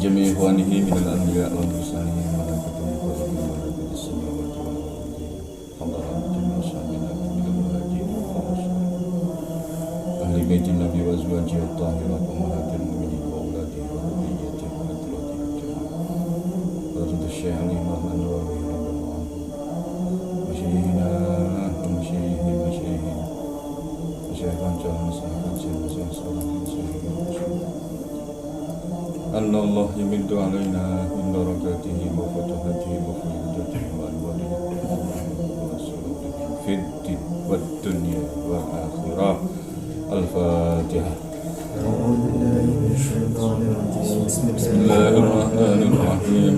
جميع إخوانه من الأنبياء والمرسلين وملائكته المقربين وملائكة السماوات والأرض حضرات جميع أصحابنا من المهاجرين والأنصار أهل بيت النبي وأزواجه الطاهرات وأمهات المؤمنين وأولاده وذريته وأتراته الجماعة حضرة الشيخ علي محمد النووي رضي الله عنه وشيخنا ومشايخ مشايخنا وشيخ رجال مسلمات شيخ صالح أن الله يمد علينا من بركاته وفتحته وفيضته وأنواره وسروره في الدين والدنيا والآخرة. الفاتحة. أعوذ بالله من الشيطان الرجيم. بسم الله الرحمن الرحيم.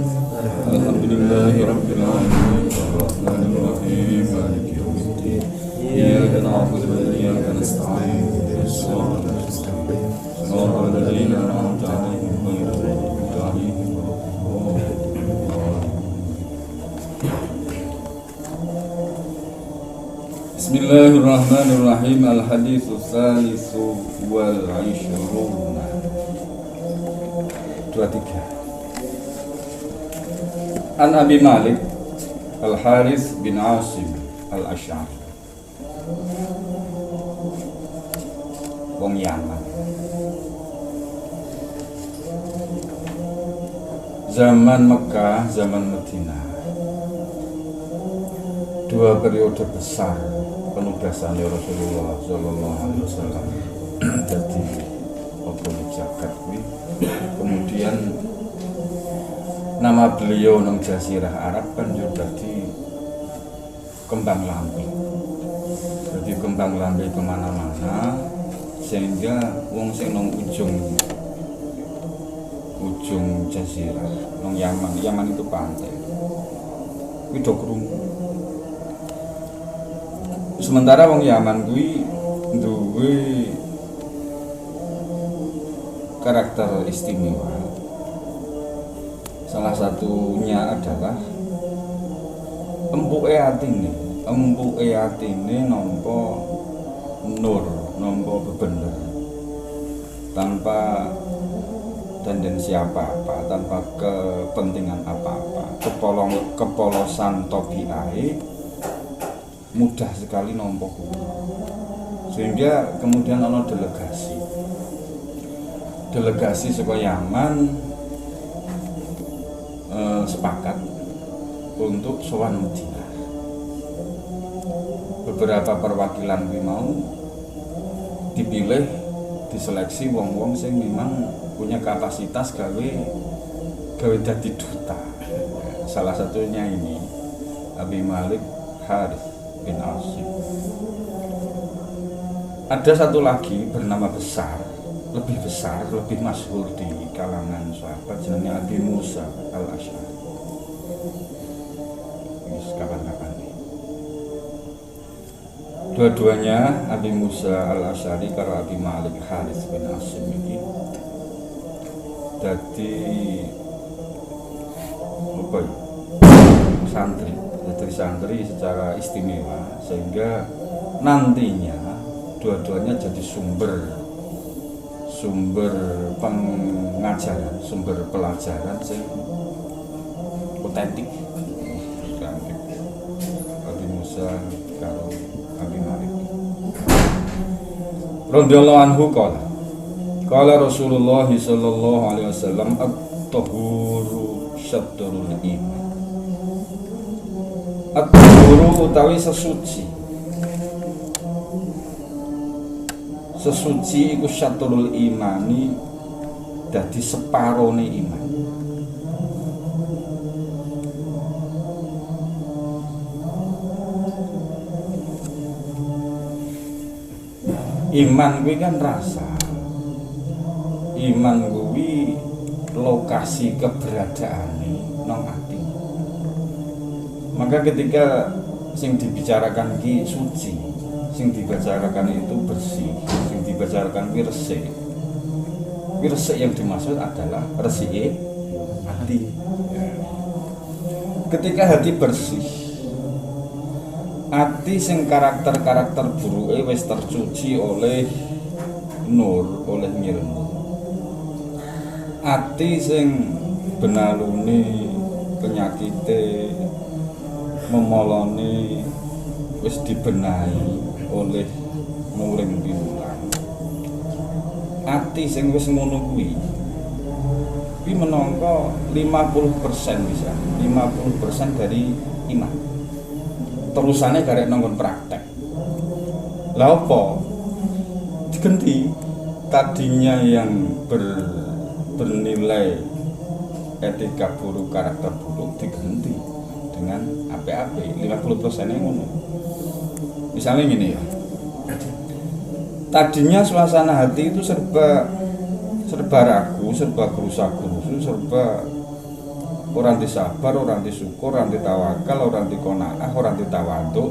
الحمد لله رب العالمين الرحمن الرحيم مالك يوم الدين إياك نعبد وإياك نستعين اهدنا الصراط المستقيم صراط الذين أنعمت عليهم غير المغضوب عليهم ولا الضالين. بسم الله الرحمن الرحيم. الحديث الثالث والعشرون 23. An Abi Malik Al-Harith bin Asim Al-Asy'ari, wong Yaman. Zaman Mekah, zaman Madinah, dua periode besar penugasan Rasulullah Sallallahu Alaihi Wasallam. Jadi obat jagat kuwi. Kemudian nama beliau nang Jazirah Arab kan juga di kembang lambe. Jadi kembang lambe kemana-mana, sehingga wong sing nang ujung Jazirah, nang Yaman itu pantai. Kuwi do krungu. Sementara wong Yaman kuwi duwe karakter istimewa. Salah satunya adalah empuke atine nampa nur, nampa bebener, tanpa tendensi apa-apa, tanpa kepentingan apa-apa, kepolosan tobiae mudah sekali nampa kuwi. Sehingga kemudian ana delegasi saka Yaman sepakat untuk sowan Madinah. Beberapa perwakilan kuwi mau dipilih, diseleksi wong-wong sing memang punya kapasitas gawe dadi duta. Salah satunya ini Abi Malik Harith bin Asim. Ada satu lagi bernama lebih besar, lebih masyhur di kalangan sahabat, jenenge Abi Musa Al-Asy'ari. Ini kapan-kapan nih. Dua-duanya Abi Musa Al-Asy'ari karo Abi Malik Harith bin Asim ini dadi santri secara istimewa, sehingga nantinya dua-duanya jadi sumber pengajaran, sumber pelajaran sing otentik. Abi Musa karo Abi Malik radhiyallahu anhu qala Rasulullah sallallahu alaihi wasallam at-tahuru syatrul iman. At-tahuru utawi sesuci iku syatrul imani, dadi separone iman. Iman kuwi kan rasa. Iman kuwi lokasi keberadaane nang ati. Maka ketika sing dibicarakan ki suci, sing dibicarakan itu bersih, sing dibicarakan ki resik. Resik yang dimaksud adalah resike hati. Ketika hati bersih, hati sing karakter buruke wis tercuci oleh nur, oleh ngilmu. Ati sing benalune penyakite memolone wis dibenahi oleh nuring piwulang. Ati sing wis ngono kuwi menangka 50% bisa 50% dari iman. Terusane garek nonggon praktek. Lah apa? Digenti tadinya yang bernilai etika buruk, karakter buruk diganti dengan ape-ape 50% yang ngono. Misalnya gini ya. Tadinya suasana hati itu serba ragu, serba gerusa-gerusu, serba orang disabar, orang disyukur, orang ditawakal, orang diqonaah, orang ditawadhu.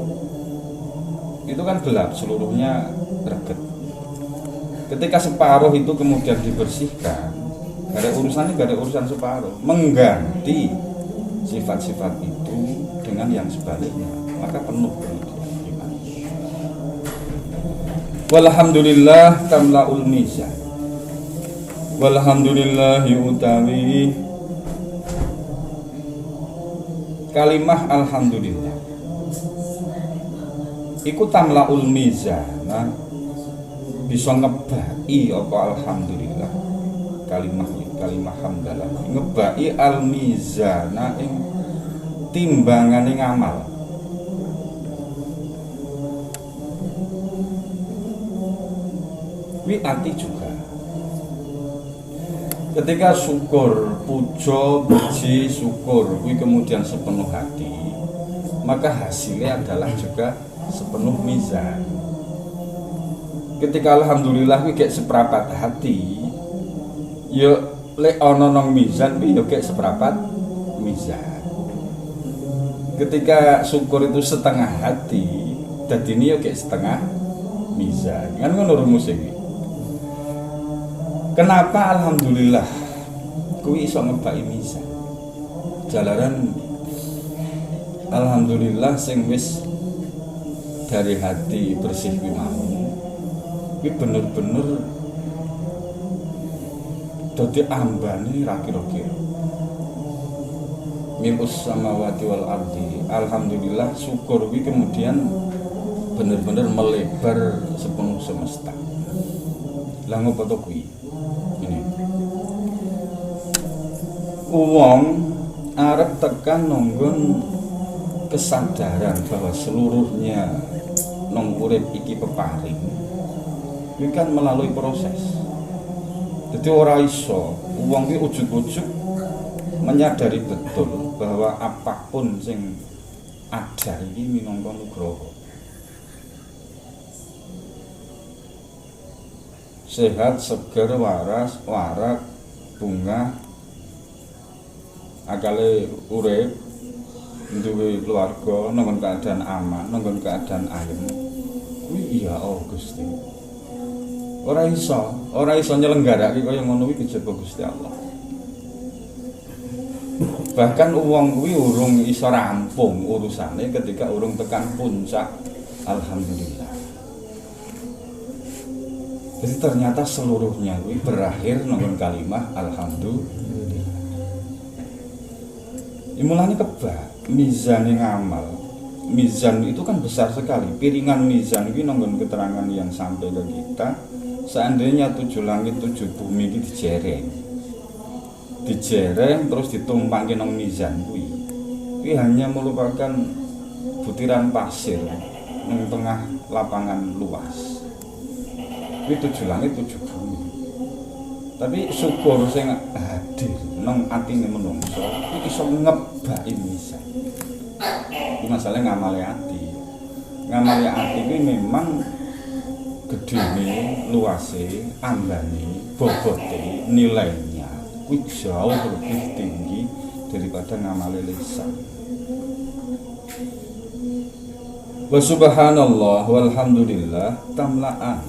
Itu kan gelap, seluruhnya reget. Ketika separuh itu kemudian dibersihkan, gak ada urusan separuh, mengganti sifat-sifat itu dengan yang sebaliknya, maka penuh kemudian iman. Walhamdulillah tamla'ul mizan. Walhamdulillahi utawi kalimah alhamdulillah iku tamlaul mizana, bisa ngebai apa alhamdulillah kalimah hamdalah ngebai al mizana ing timbangane ngamal. Wi ati juga ketika syukur, puja, puji, syukur kuwi kemudian sepenuh hati, maka hasilnya adalah juga sepenuh mizan. Ketika alhamdulillah kuwi kayak seprapat hati, ya lek ana nang mizan kuwi ya kayak seprapat mizan. Ketika syukur itu setengah hati, dadine ya kayak setengah mizan. Kan ngono rumus iki. Kenapa alhamdulillah kuwi iso ngebaki mizan? Jalaran alhamdulillah sing wis dari hati bersih kuwi mau. Kuwi bener-bener dadi ambane ra kira-kira. Milus samawati wal ardi. Alhamdulillah syukur kuwi kemudian bener-bener melebar sepenuh semesta. Lah ngopo to kuwi? Wong arep tekan nonggon kesadaran bahwa seluruhnya nong urip iki peparing. Iki kan melalui proses. Jadi ora iso wong iki ujug-ujug menyadari betul bahwa apapun sing ada iki minangka nugraha. Sehat, seger, waras, warak, bunga, akale urip, duwe keluarga, nanggon keadaan aman, nanggon keadaan ayem. Kuwi iya Gusti. Ora iso nyelenggarake kaya ngono kuwi kejaba Gusti Allah. Bahkan wong kuwi urung iso rampung urusane ketika urung tekan puncak alhamdulillah. Jadi ternyata seluruhnya kuwi berakhir nanggon kalimah alhamdulillah. Mulane kebak mizan ngamal. Mizan itu kan besar sekali. Piringan mizan ini nanggon keterangan yang sampai ke kita. Seandainya 7 langit 7 bumi ini dijereng terus ditumpangke nang mizan kuwi. Kuwi hanya merupakan butiran pasir nang tengah lapangan luas. Kuwi 7 langit 7 bumi. Tapi syukur sing hadir nang atine menungso iki iso ngebaki mizan. Iki masalah ngamale ati. Ngamale ati kuwi memang gedene, luase, ambane, bobote, nilainya kuwi jauh lebih tinggi daripada ngamale lisan. Wa subhanallah walhamdulillah tamla'an.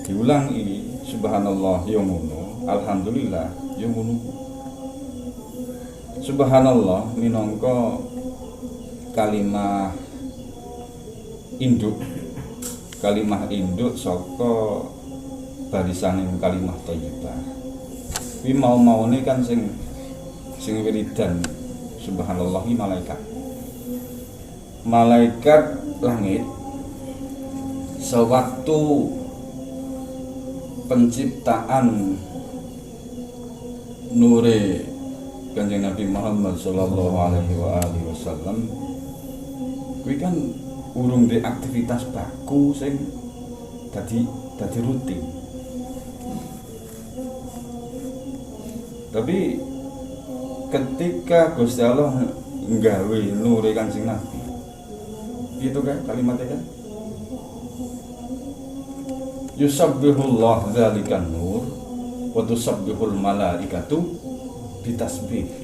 Diulang ini subhanallah ya ngono, alhamdulillah ya ngono. Subhanallah minangka kalimah induk. Kalimah induk saka barisaning kalimah thayyibah. Kuwi mau-maune kan sing wiridan subhanallah iki malaikat langit sewaktu penciptaan nure Kanjeng Nabi Muhammad sallallahu alaihi wasallam kuwi kan urung di aktivitas baku sing dadi rutin. Tapi ketika Gusti Allah nggawe nure Kanjeng Nabi, itu kan kalimatnya kan, yusabbihullah dzalikan nur wa tusabbihul malaikatu bitasbih.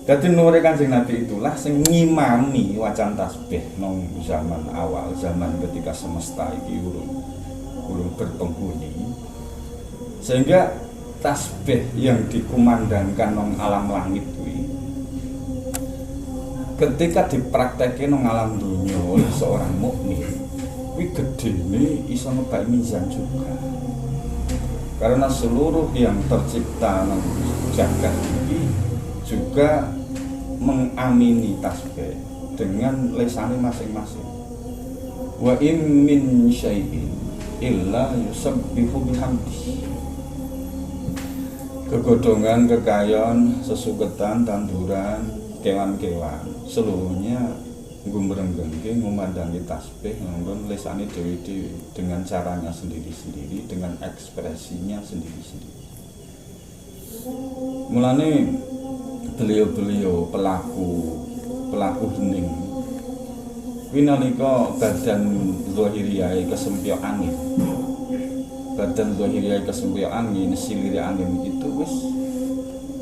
Dadi nure Kanjeng Nabi itulah sing ngimami wacan tasbih nang zaman awal, zaman ketika semesta iki urung berpenghuni. Sehingga tasbih yang dikumandangkan nang alam langit kuwi ketika dipraktekke nang alam dunya oleh seorang mukmin kuwi gedene iso ngebaki mizan juga. Karena seluruh yang tercipta nang jagat ini juga mengamini tasbih dengan lesane masing-masing. Wa in min syai'in illa yusabbihu bihamdihi. Kegodongan, kekayon, sesuketan, tanduran, kewan-kewan seluruhnya ngumrenggengke ngumandangi tasbih nganggo lesane dhewe-dhewe dengan caranya sendiri-sendiri, dengan ekspresinya sendiri-sendiri. Mulane beliau-beliau pelaku hening kuwi nalika badan zahiriyah kesempyok angin. Badan zahiriyah kesempyok angin, silire angin itu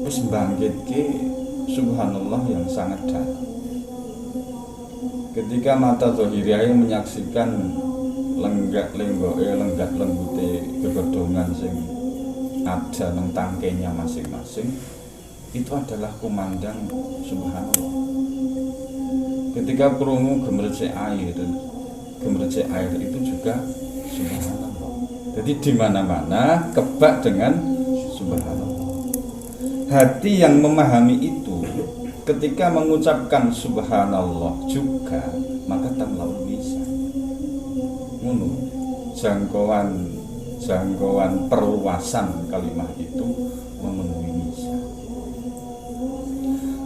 wis mbangkitke subhanallah yang sangat dalam. Ketika mata zahiriyah menyaksikan lenggak lenggute kegodongan sing ada nang tangkenya masing-masing, itu adalah kumandang subhanallah. Ketika krungu gemericik air itu juga subhanallah. Jadi di mana-mana kebak dengan subhanallah. Hati yang memahami itu ketika mengucapkan subhanallah juga maka tamlaul bisa. Ngono. Jangkauan perluasan kalimat itu memenuhi bisa.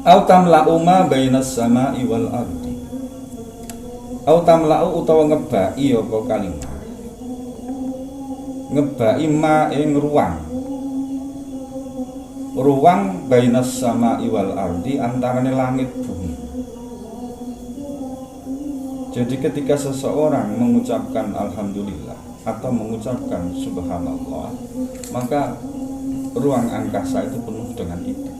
Au tamla'u ma bainas sama'i wal ardi. Au tamla'u utawa ngebaki apa kalimat. Ngebaki ma ing ruang bainas sama'i wal ardi, antarane langit bumi. Jadi ketika seseorang mengucapkan alhamdulillah atau mengucapkan subhanallah, maka ruang angkasa itu penuh dengan itu.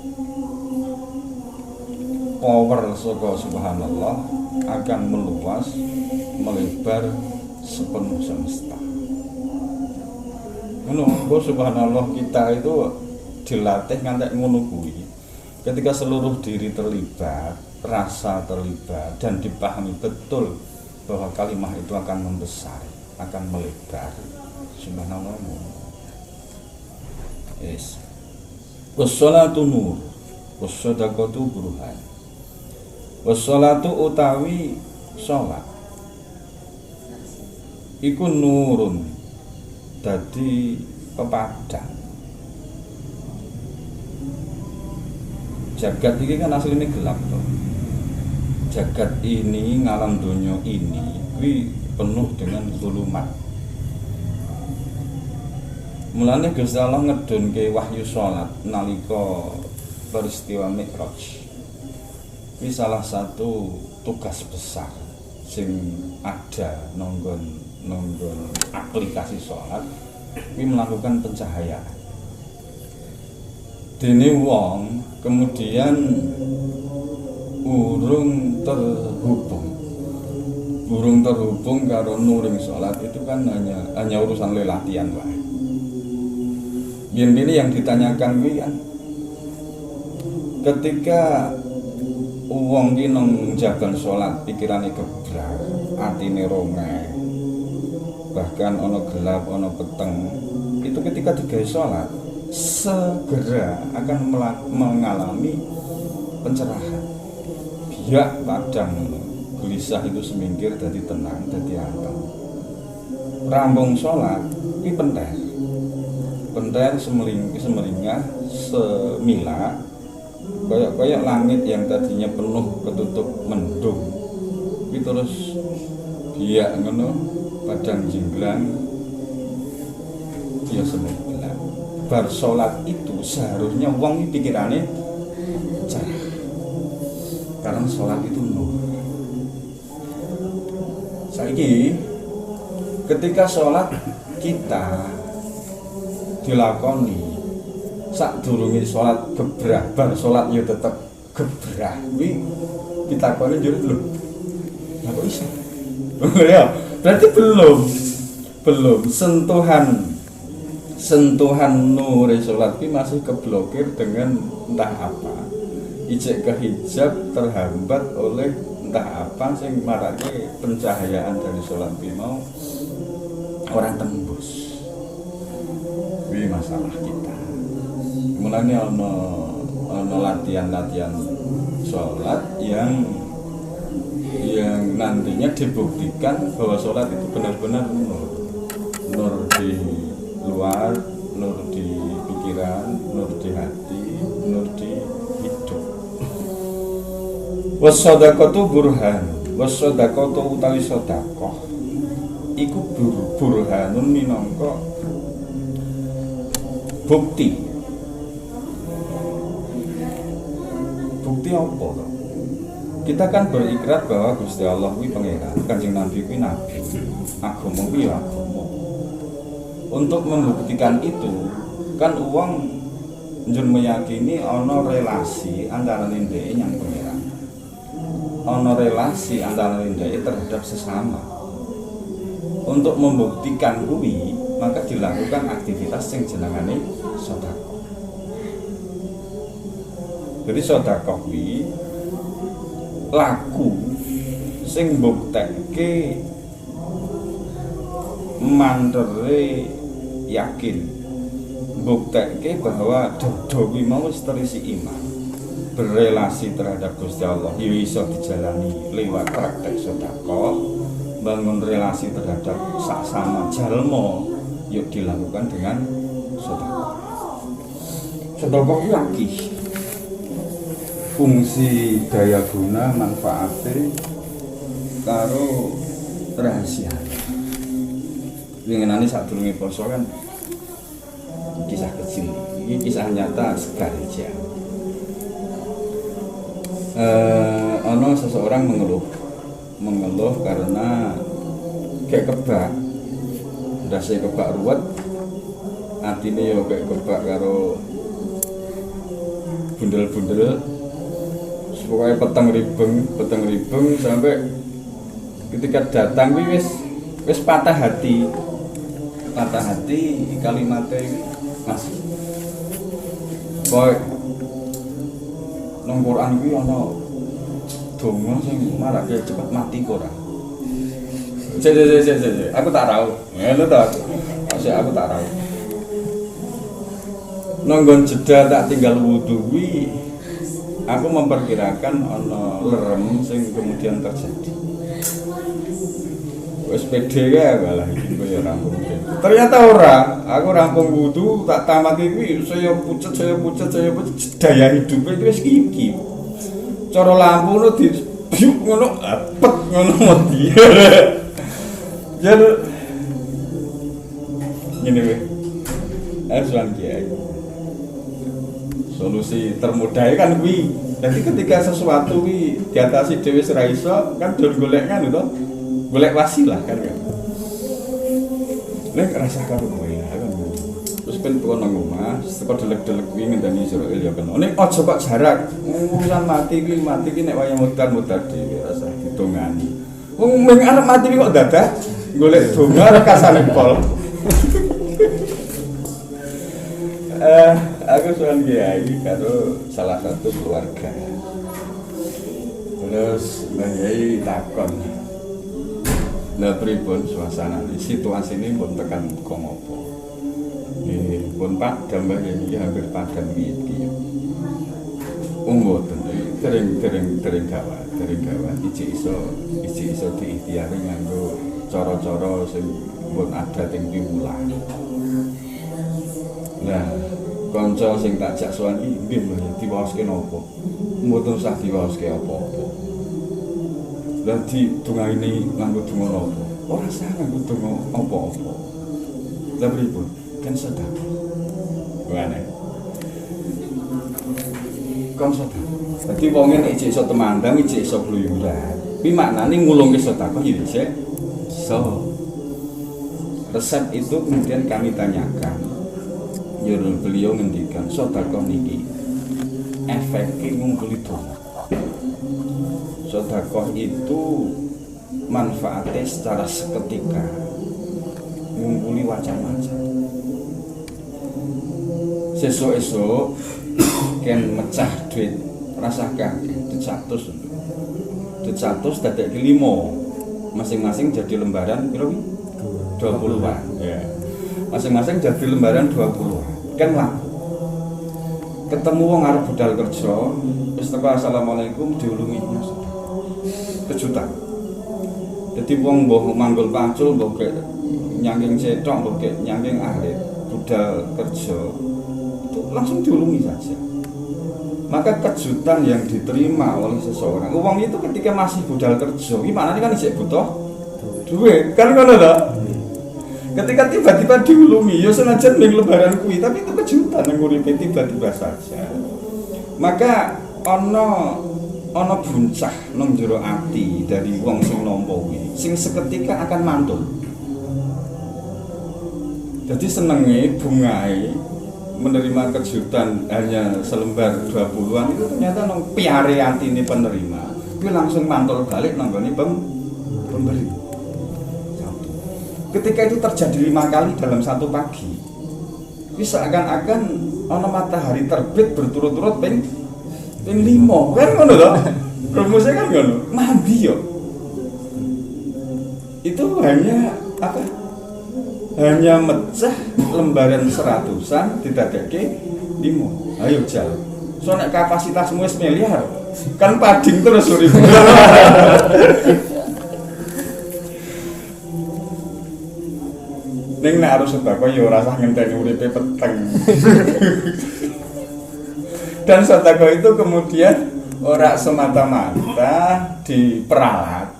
Power saka subhanallah akan meluas, melebar sepenuh semesta. Ngono, subhanallah kita itu dilatih ngantek ngono kuwi. Ketika seluruh diri terlibat, rasa terlibat dan dipahami betul bahwa kalimat itu akan membesar, akan melebar. Subhanallah. Yes. Wassalatu nur, wassadaqatu burhan. Wassalatu utawi salat iku nurun, dadi pepadang. Jagat ini kan aslinya gelap toh. Jagat ini, ngalam dunia ini penuh dengan zulumat. Mulane Gusti Allah ngedunke wahyu salat nalika peristiwa Mi'raj. Ini salah satu tugas besar sing ada nonggon aplikasi salat, ini melakukan pencahayaan. Dene wong kemudian urung terhubung karo nuring salat itu kan hanya urusan lelatihan wae. Biyen yang ditanyakan kuwi kan ketika wong ki nang jaban salat pikirane gebrak, atine rongai, bahkan ana gelap, ana peteng, itu ketika digawe salat segera akan mengalami pencerahan. Biak padang gelisah itu semingkir dadi tenang, dadi anteng. Rampung sholat iki penter semeringah semila kayak langit yang tadinya penuh ketutup mendung iki terus biak ngono padang jinglang ya semula. Bar sholat itu seharusnya wong pikirannya cerah karena sholat itu nur. Saiki ketika sholat kita dilakoni sadurunge sholat gebrah, bar sholat ya tetep gebrah kuwi ditakoni yo lho. Lah kok iso? Ya, berarti belum sentuhan nur sholat ini masih keblokir dengan entah apa, ijek kehijab terhambat oleh entah apa sing marake pencahayaan dari sholat ini mau orang tembus. Ini masalah kita. Mulanya ono latihan sholat yang nantinya dibuktikan bahwa sholat itu benar-benar nur di luar, nur di pikiran, nur di hati, nur di hidup. Wassadaqatu burhan, wassadaqatu utawi sedekah iku burhanun minangka bukti apa to? Kita kan berikrar bahwa Gusti Allah kuwi pangeran, Kanjeng Nabi kuwi nabi, agama kuwi agama. Untuk membuktikan itu kan uang njur meyakini ana relasi antara dhek yang pangeran, ana relasi antara dhek terhadap sesama. Untuk membuktikan kuwi maka dilakukan aktivitas yang jenengane sedekah. Jadi sedekah kuwi laku sing mbuktekke mandere yakin, mbuktekke bahwa dodo kuwi mau wis terisi iman. Berrelasi terhadap Gusti Allah ya iso dijalani lewat praktek sedekah. Bangun relasi terhadap sesama jalma yuk dilakukan dengan sedekah. Sedekah iki akeh fungsi daya guna manfaatnya karo rahasia. Winginane sadurunge poso kan kisah kecil, ini kisah nyata sekarja. Ono seseorang mengeluh karena kayak kebak, rasanya kebak ruwet, atine yo kayak kebak karo bundel-bundel. Pokoknya peteng ribeng sampai ketika datang wis patah hati kalimatnya Mas boy nang Quran kuwi ana donga sing marake cepet mati kok ora. Aku tak tahu. Ngono ta. Aku tak tahu. Nanggon jeda tak tinggal wudu kuwi aku memperkirakan ana lerem sing kemudian terjadi. Wis pede ya malah iki koyo rampung. Ternyata ora, aku rampung wudu tak tamat iki saya pucet daya hidupe wis iki. Cara lampu no di biuk ngono apet ngono mati. Jan ngene wae. Aslan kiai. Solusi termudah kan kuwi. Jadi ketika sesuatu kuwi diatasi dhewe ora iso, kan do golek kan to. Golek wasilah kan. Nek rasa karo kowe kan. Terus ben kono nang omah, teko delek-delek kuwi ngendani Israil ya kan. Nek aja kok jarak. Urusan mati ki nek wayah mutar-mutar dhewe rasa ditongani. Wong mung arep mati kok dadah golek donga kasane pol. Aku soal kiai karo salah satu keluarga. Terus Mbah Yai takon, "Lah pripun suasana situasi ini pun tekan kok ngopo?" pun padam ya hampir padam iki. Mboten dereng gawat iki iso diikhtiari nganggo cara-cara sing pun ada teng piwulan. Nah, kanca sing tak jak sowan iki nggih Mbah diwaoske napa? Mboten usah diwaoske apa-apa. Lah didungani nganggo donga napa? Ora usah nganggo donga apa-apa. Lah pripun? Kan sedekah. Ngene. Kan sedekah. Dadi wong nek isih iso temandang, isih iso gluyuran. Kuwi maknane ngulungke sedekah ya dhisik. Resep itu kemudian kami tanyakan. Beliau ngendikan sedekah niki efeknya ngumpuli donga. Sedekah itu manfaatnya secara seketika ngumpuli wacan-wacan. Sesuk-esuk ken mecah duit rasakan duit 100 dadek 5 masing-masing jadi lembaran piro 20-an ya. Masing-masing jadi lembaran 20-an kan laku. Ketemu wong arep budal kerja wis teko assalamualaikum diulungi kejutan. Jadi wong mbok manggul pacul mbok nyangking cetok mbok nyangking alit budal kerja itu langsung diulungi saja. Maka kejutan yang diterima oleh seseorang, uang itu ketika masih budal kerja, gimana kan isih butuh duit, kan ngono to? Ketika tiba-tiba diulungi, ya senajan ning lebaran kuwi, tapi itu kejutan yang uripe tiba-tiba saja. Maka ana buncah nang jero ati dari wong sing nampa kuwi, sing seketika akan mantul. Jadi senenge bungae menerima kejutan hanya selembar 20-an itu ternyata nang piare atine penerima kuwi langsung mantul balik nang gone pemberi. Ketika itu terjadi 5 kali dalam satu pagi, kuwi seakan-akan ana matahari terbit berturut-turut ping 5 kan ngono to. Rumusnya kan ngono, mandi yo. Itu hanya apa? Hanya mecah lembaran 100-an didadake 5. Ayo jal. So nek kapasitasmu wis miliar, kan pading terus uripe. Ning nek harus sedekah ya ora usah ngenteni uripe peteng. Dan sedekah itu kemudian ora semata-mata diperalat.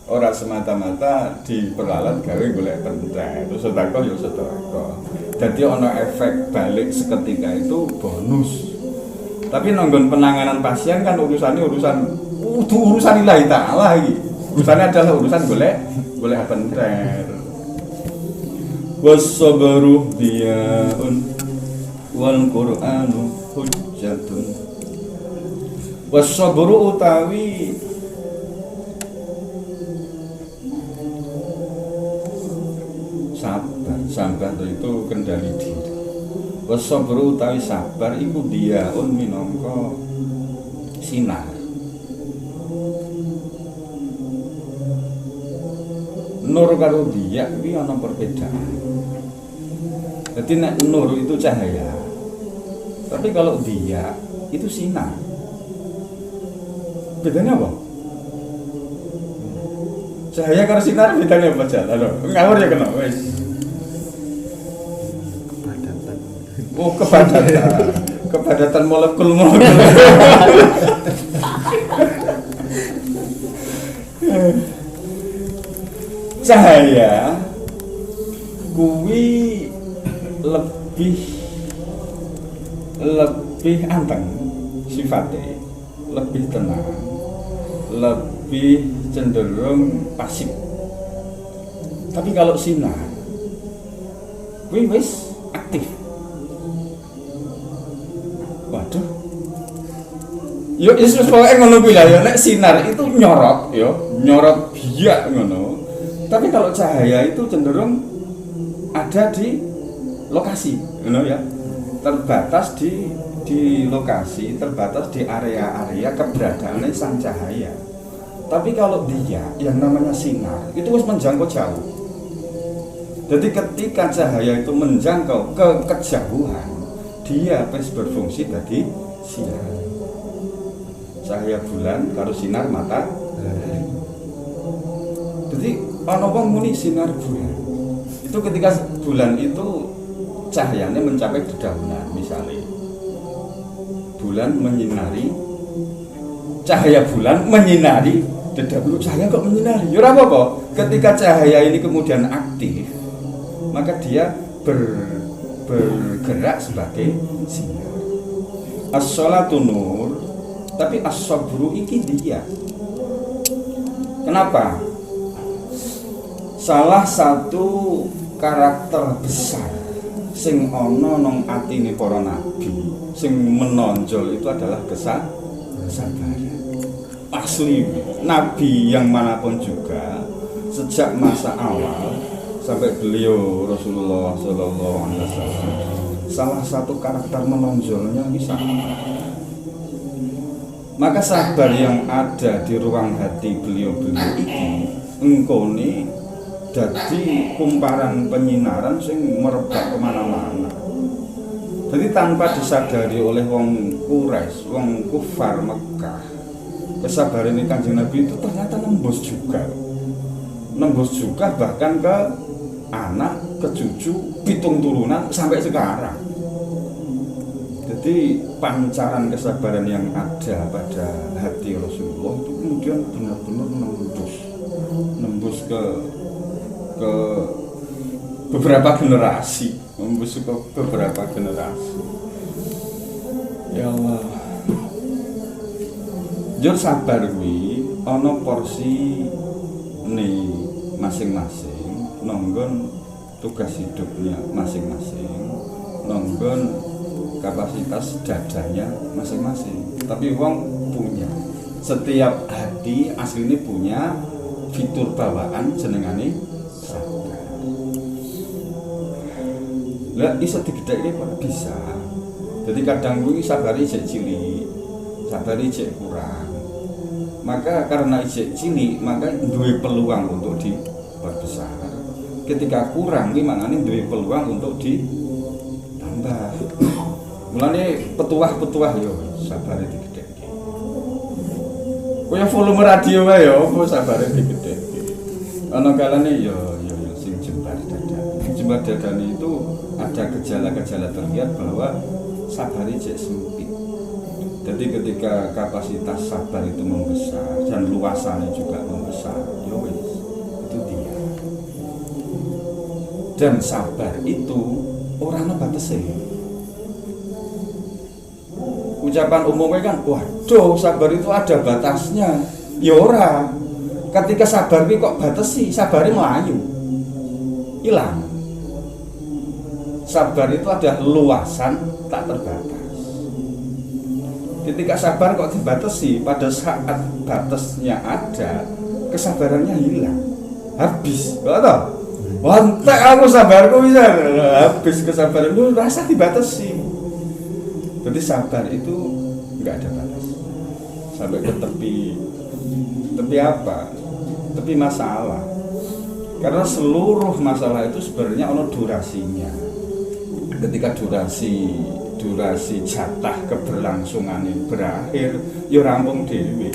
Ora semata-mata diperalat gawe golek penting. Terus sedekah ya sedekah. Dadi ana efek balik seketika itu bonus. Tapi nanggon penanganan pasien kan urusan lillahi ta'ala iki. Urusannya adalah urusan golek penting. Was-sabru diyaun wal Qur'anu hujjatun. Was-sabru utawi sabar itu kendali diri. Was-sabru utawi sabar iku diyaun minangka sinar. Nur karo diya kuwi ana perbedaan. Jadi nek nur itu cahaya, tapi kalau dia itu sinar. Bedanya apa? Cahaya karo sinar bedanya apa aja? Halo, ngawur ya kena wis. Oh, kepadatan molekul. Cahaya kuwi lebih anteng sifatnya, lebih tenang, lebih cenderung pasif. Tapi kalau sinar kuwi wis aktif. Waduh, yo Yesus pokoke ngono kuwi lah ya. Nek sinar itu nyorot biak ngono. Tapi kalau cahaya itu cenderung ada di lokasi, ngono ya. Terbatas di lokasi, terbatas di area-area keberadaannya sang cahaya. Tapi kalau dia yang namanya sinar itu harus menjangkau jauh. Jadi ketika cahaya itu menjangkau ke kejauhan, dia wis berfungsi tadi sinar. Cahaya bulan karo sinar matahari. Jadi ana wong muni sinar bulan. Itu ketika bulan itu cahayanya mencapai dedaunan, misalnya bulan menyinari, cahaya bulan menyinari dedaunan, cahaya kok menyinari? Ya ora apa-apa. Ketika cahaya ini kemudian aktif, maka dia bergerak sebagai sinar. As-sholatu nur, tapi as-sabru iki dia. Kenapa? Salah satu karakter besar sing ana nang atine para nabi, sing menonjol itu adalah kesabaran. Asli nabi yang manapun juga, sejak masa awal sampai beliau Rasulullah Sallallahu Alaihi Wasallam, salah satu karakter menonjolnya ini sabar. Maka sabar yang ada di ruang hati beliau-beliau ini engkone jadi kumparan penyinaran sing merebak kemana-mana. Jadi tanpa disadari oleh wong Quraisy, wong kufar Mekah, kesabaran ini Kanjeng Nabi itu ternyata nembus juga bahkan ke anak, ke cucu, pitung turunan sampai sekarang. Jadi pancaran kesabaran yang ada pada hati Rasulullah itu kemudian benar-benar nembus ke beberapa generasi, Ya Allah. Jur sabar kuwi ana porsi nih masing-masing nonggon tugas hidupnya masing-masing, nonggon kapasitas dadanya masing-masing. Tapi wong punya, setiap hati aslinya punya fitur bawaan jenengane sabar. Lah iso digedhekke kok bisa. Jadi kadang kuwi sabare isih cilik, sabare isih kurang. Maka karena isih cilik, maka duwe peluang untuk diperbesar. Ketika kurang iki maknane duwe peluang untuk ditambah. Mulane petuah-petuah yo sabare digedhekke. Kaya volume radio wae yo apa sabare digedhekke. Ana kalane yo sing jembar dada. Jembar dadane itu ada gejala-gejala terlihat bahwa sabar cek sempit. Jadi ketika kapasitas sabar itu membesar dan luasannya juga membesar, ya wis, itu dia. Dan sabar itu ora ana batese. Ucapan umumnya kan, waduh sabar itu ada batasnya. Ya ora. Ketika sabar ki kok batesi, sabare melayu. Hilang. Sabar itu ada luasan tak terbatas. Ketika sabar kok dibatasi, pada saat batasnya ada, kesabarannya hilang, habis, betul? Wantek aku sabarku bisa, habis kesabaranku rasa dibatasi. Jadi sabar itu nggak ada batas, sampai ke tepi apa? Tepi masalah. Karena seluruh masalah itu sebenarnya ono durasinya. Ketika durasi jatah keberlangsungan ini berakhir, ya rampung dhewe.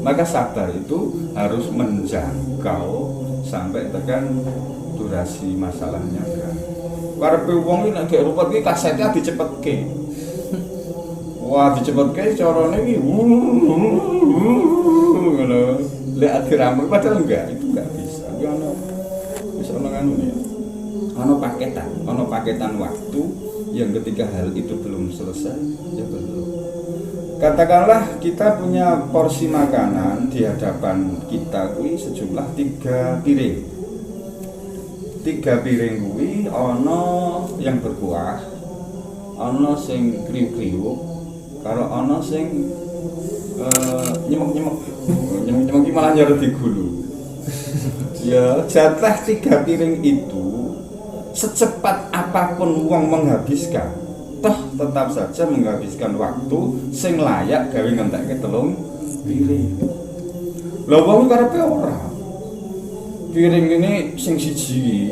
Maka sabar itu harus menjangkau sampai tekan durasi masalahnya berakhir. Karepe wong iki nek gek rupet iki kasetnya dicepetke. Wah, dicepetke carane iki ngono. Lek dirampung padahal itu enggak bisa. Iki ono wis ono nganune. Ono paketan waktu yang ketika hal itu belum selesai, ya belum. Katakanlah kita punya porsi makanan di hadapan kita kuwi sejumlah 3 piring. 3 piring kuwi ana yang berkuah, ana sing kriuk-kriuk, karo ana sing nyemek-nyemek. Nyemek-nyemek iki malah nyara digulu. Ya, jatah 3 piring itu secepat apapun uang menghabiskan, toh tetap saja menghabiskan waktu sing layak gawe ngentekke 3 piring. Lha wong karepe ora. Piring ini sing siji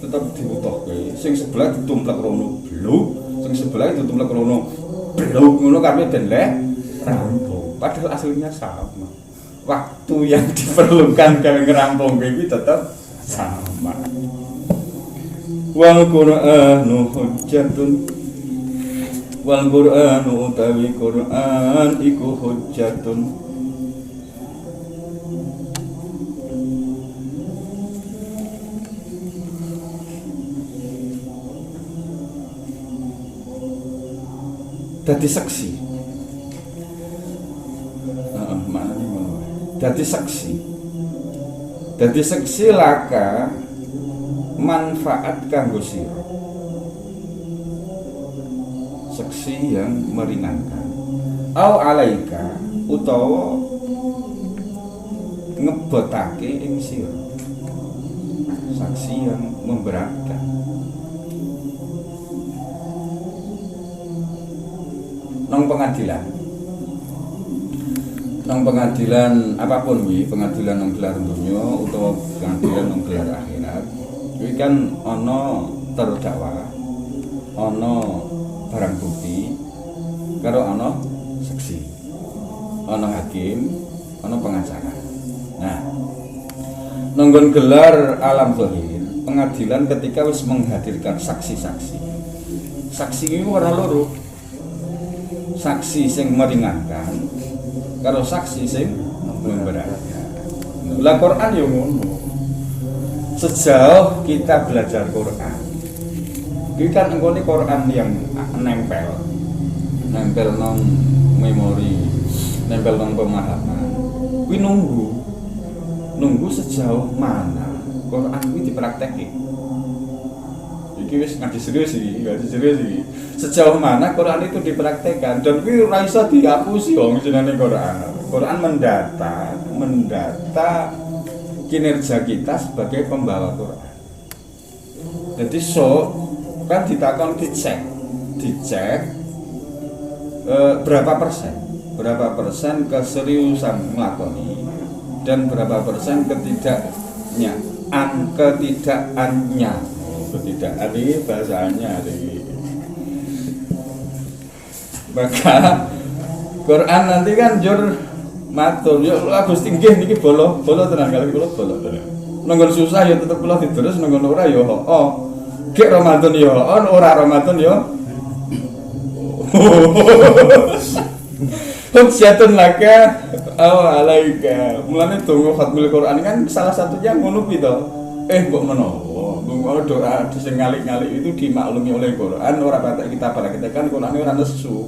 tetap dibutuhke. Sing sebelah ditumplek rono bluk, sing sebelah ditumplek rono bluk ngono kabeh ben lek rampung. Padahal aslinya sama. Waktu yang diperlukan kanggo ngerampung iki tetap sama. Wal Qur'anu hujjatun wal Qur'anu utawi Qur'an iku hujjatun dadi saksi. Maknane ngono. Dadi saksi. Dadi saksi laka manfaat kanggo sira. Saksi yang meringankan. Au alaika utawa ngebotake ing sira. Saksi yang memberatkan. Nang pengadilan apapun wi, pengadilan nang gelar dunya utawa pengadilan nang gelar akhirat, kuwi kan ana terdakwa, ana barang bukti, karo ana saksi, ana hakim, ana pengacara. Nah, nanggon gelar alam zahir, pengadilan ketika wis menghadirkan saksi-saksi. Saksi iki ora loro. Saksi sing meringankan karo saksi sing memberatkan. Lah Quran yo ngono. Sejauh kita belajar Quran, iki kan engkone Quran yang nempel nang memori, nempel nang pemahaman. Kuwi nunggu sejauh mana Quran kuwi dipraktekke. Iki wis ngaji serius iki. Sejauh mana Quran itu dipraktekkan dan kuwi ora iso dihapusi wong jenenge Quran. Quran mendata kinerja kita sebagai pembawa Quran. Jadi kan ditakon dicek berapa persen keseriusan nglakoni dan berapa persen ketidaknya ini bahasanya maka Quran nanti kan jur matur yo Gusti nggih niki bolo tenan kali kula bolo tenan. Nanggon susah ya tetep kula diterus nanggon ora ya gek Ramadan ya ora Ramadan ya. Hujjatun laka aw alaika. Mulane donga khatmul Quran kan salah satunya ngono kuwi to. Mbok menawa ngono doa sing ngalik-ngalik itu dimaklumi oleh Quran ora patek kita kan Quran ora nesu.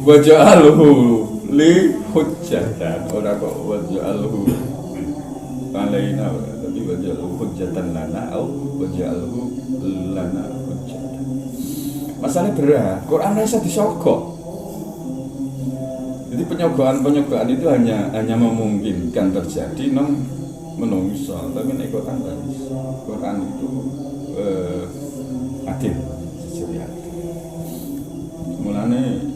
Waja'alhu li hujjatan ora kok waja'alhu alaina tapi waja'alhu hujjatan lana au waja'alhu lana hujjatan. Masalah berat, Quran rasa disogok. Jadi penyogokan itu hanya memungkinkan terjadi nang menungso, tapi nek Quran itu adil sejati adil. Mulane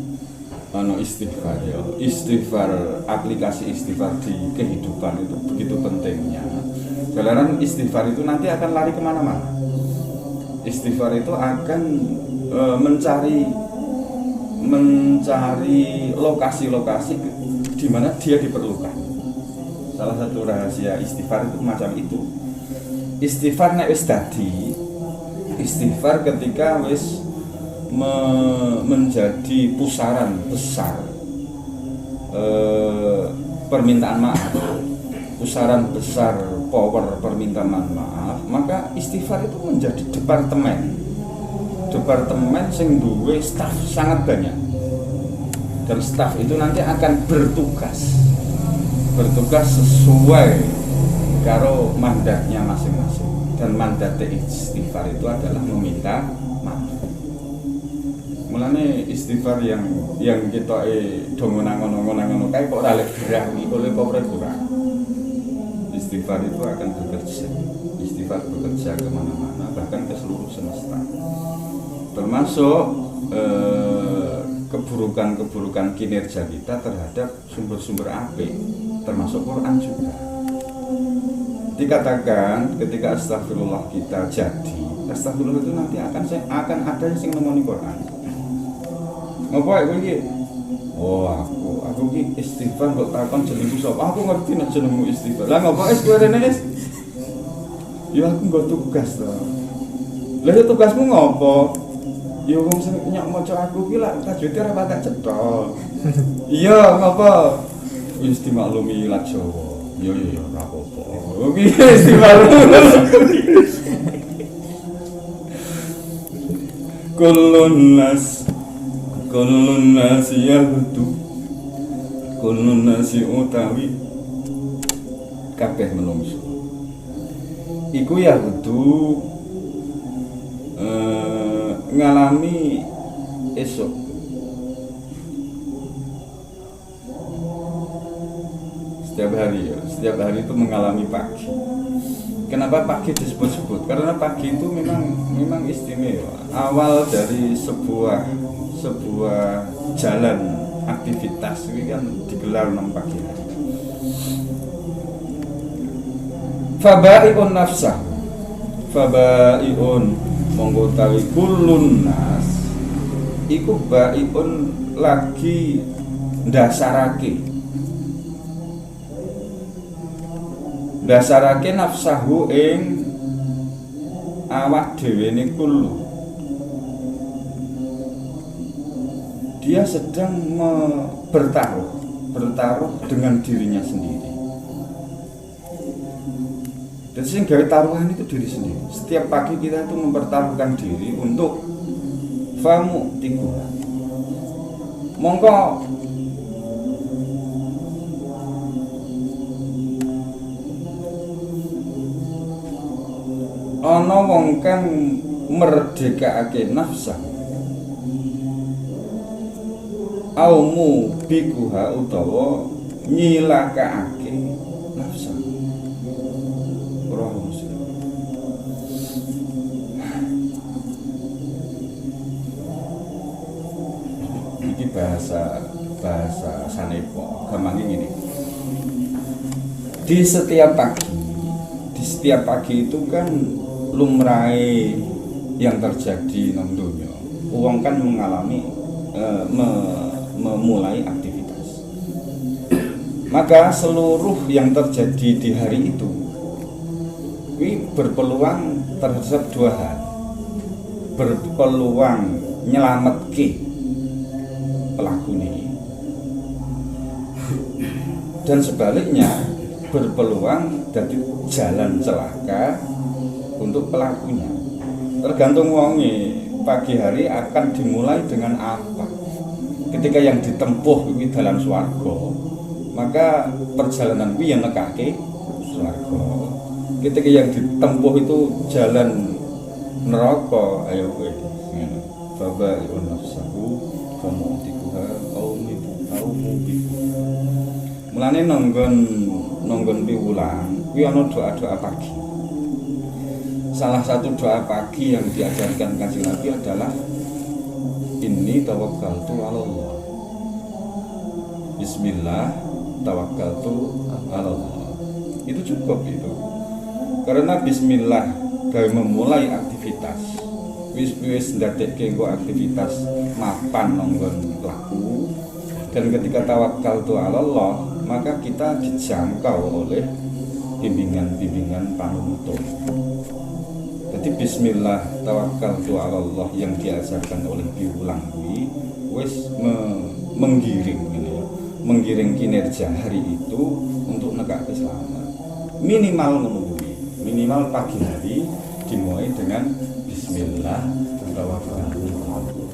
istighfar, aplikasi istighfar di kehidupan itu begitu pentingnya. Jalanan istighfar itu nanti akan lari kemana-mana. Istighfar itu akan mencari lokasi-lokasi di mana dia diperlukan. Salah satu rahasia istighfar itu macam itu. Istighfar nek wis dadi, istighfar ketika wis menjadi pusaran besar permintaan maaf, pusaran besar power permintaan maaf, maka istighfar itu menjadi departemen sing duwe staf sangat banyak, dan staf itu nanti akan bertugas sesuai karo mandatnya masing-masing, dan mandat istighfar itu adalah meminta maaf. Mulane istighfar yang kita dongonang-dongonang kae kok ora lek gerah iki oleh kok ora kurang. Istighfar itu akan bekerja. Istighfar bekerja kemana-mana, bahkan ke seluruh semesta. Termasuk keburukan kinerja kita terhadap sumber-sumber apik, termasuk Quran juga. dikatakan ketika astagfirullah kita jadi, astagfirullah itu nanti akan ada yang nemoni Quran. Ngopo kowe iki? Oh, aku iki istighfar kok takon jenengku sapa? Aku ngerti nek jenengmu istighfar. Lah ngopo es kowe rene es? Ya aku nggo tugas to. Lah ya tugasmu ngopo? Ya wong sing nyok maca aku ki lak tajwid ora patek cetha. Iya, ngopo? Wis dimaklumi lat Jawa. Ya ora apa-apa. Oke, wis dimaklumi. Kullun nas yahdu. Kullun nasi utawi kabeh menungso. Iku yahdu ngalami esok. Setiap hari itu mengalami pagi. Kenapa pagi disebut-sebut? Karena pagi itu memang istimewa. Awal dari sebuah jalan aktivitas ini kan digelar 6 pagi hari. Fabai'un nafsah. Fabai'un monggo tawi kullun nas iku bai'un lagi ndasarake nafsahu ing awak dhewene kullu. Dia sedang bertaruh dengan dirinya sendiri. Dan sing gawe taruhan itu diri sendiri. Setiap pagi kita itu mempertaruhkan diri untuk famu tiku. Mongko ana wong kang merdekake nafsa aumu bikuha utawa nyilakaake nafsa. Roh Muslim. Iki bahasa sanepo gampang ngene. Di setiap pagi itu kan lumrahe yang terjadi nang donya. Wong kan mengalami memulai aktivitas. Maka seluruh yang terjadi di hari itu berpeluang terhadap 2 hal. Berpeluang nyelametke pelaku ini, dan sebaliknya berpeluang jadi jalan celaka untuk pelakunya. Tergantung wonge pagi hari akan dimulai dengan apa. Ketika yang ditempuh itu dalam swarga, maka perjalanan kuwi yang nekake swarga. Ketika yang ditempuh itu jalan neraka, ayo kowe ngene. Fabai'un nafsahu famu'tikuha au mubiku. Mulane nonggon piwulan kuwi ana doa-doa pagi. Salah satu doa pagi yang diajarkan Kanjeng Nabi adalah inni tawakkaltu 'ala Allah. Bismillah tawakkaltu 'ala Allah. Itu cukup itu. Karena bismillah gawe memulai aktivitas. Wis ndadekke engko aktivitas mapan nonggon laku. Dan ketika tawakkaltu 'ala Allah, maka kita dijangkau oleh bimbingan-bimbingan panuntun. Jadi bismillah tawakkaltu 'ala Allah yang diajarkan oleh piwulang kuwi wis menggiring kinerja hari itu untuk nekake selamat. Minimal ngono kuwi. Minimal pagi hari dimulai dengan bismillah tawakkaltu 'ala Allah.